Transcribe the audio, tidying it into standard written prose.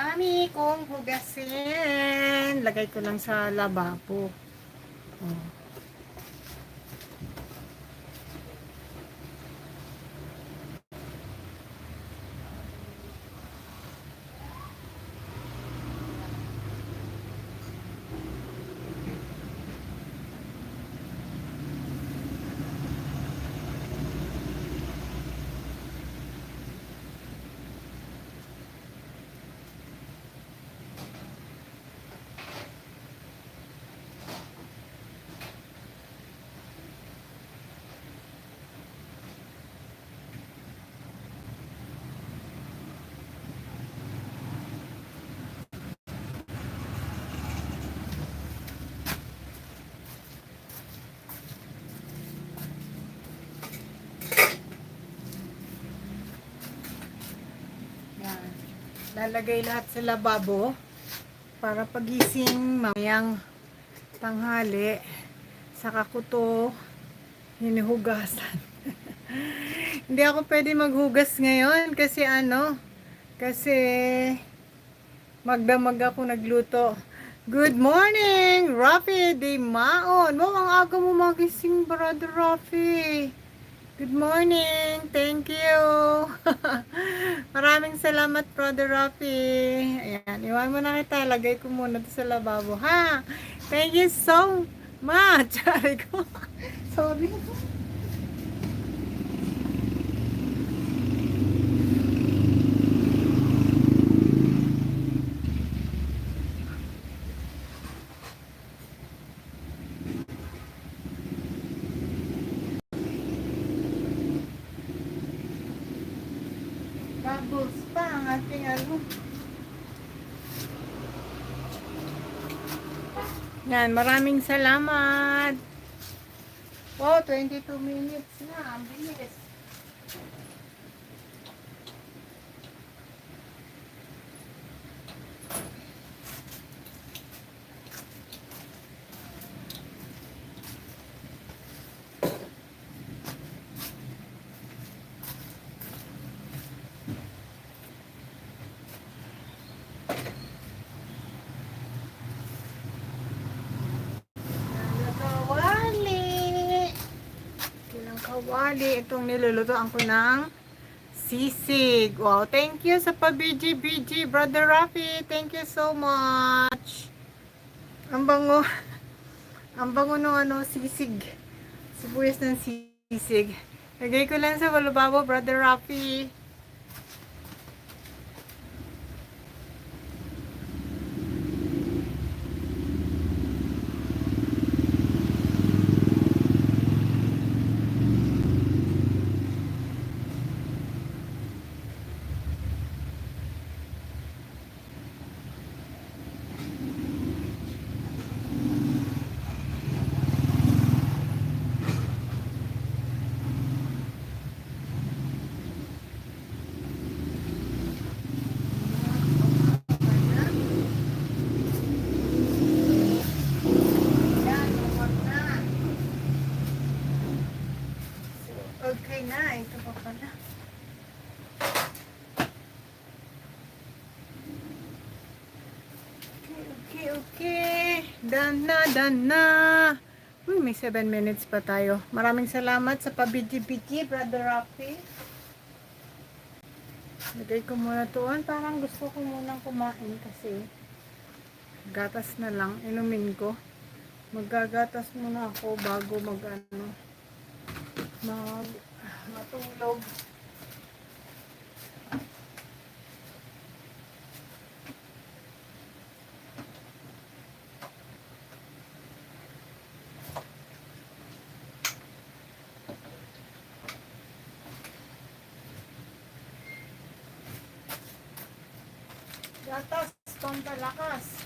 dami kong hugasin. Lagay ko lang sa lababo. Oh. Yan. Lalagay lahat sa lababo para pagising mamayang tanghali saka ko to hinuhugasan. Hindi ako pwede maghugas ngayon kasi magdamag ako nagluto. Good morning, Rafi de Maon. Wow, ang aga mo magising, brother Rafi. Good morning. Thank you. Maraming salamat, brother Rafi. Ayan, iwan mo na kita. Lagay ko muna to sa lababo, ha? Thank you so much. Sorry ko. Sorry. Bubbles pa ang ating ano. Yan, maraming salamat. Oh, 22 minutes na. Ang bilis. Kawali, itong nilulutoan ko ng sisig. Wow, thank you sa pa-BG, Brother Rafi. Thank you so much. Ang bango. Ang bango ng ano, sisig. Sibuyas ng sisig. Lagay ko lang sa lababo, Brother Rafi. Okay na, ito pa pala. Okay. Done na. Uy, may 7 minutes pa tayo. Maraming salamat sa pa-BG, Brother Rafi. Lagay ko muna tuon. Parang gusto ko munang kumain kasi gatas na lang. Inumin ko. Maggagatas muna ako bago matulog. Gatas, pampalakas.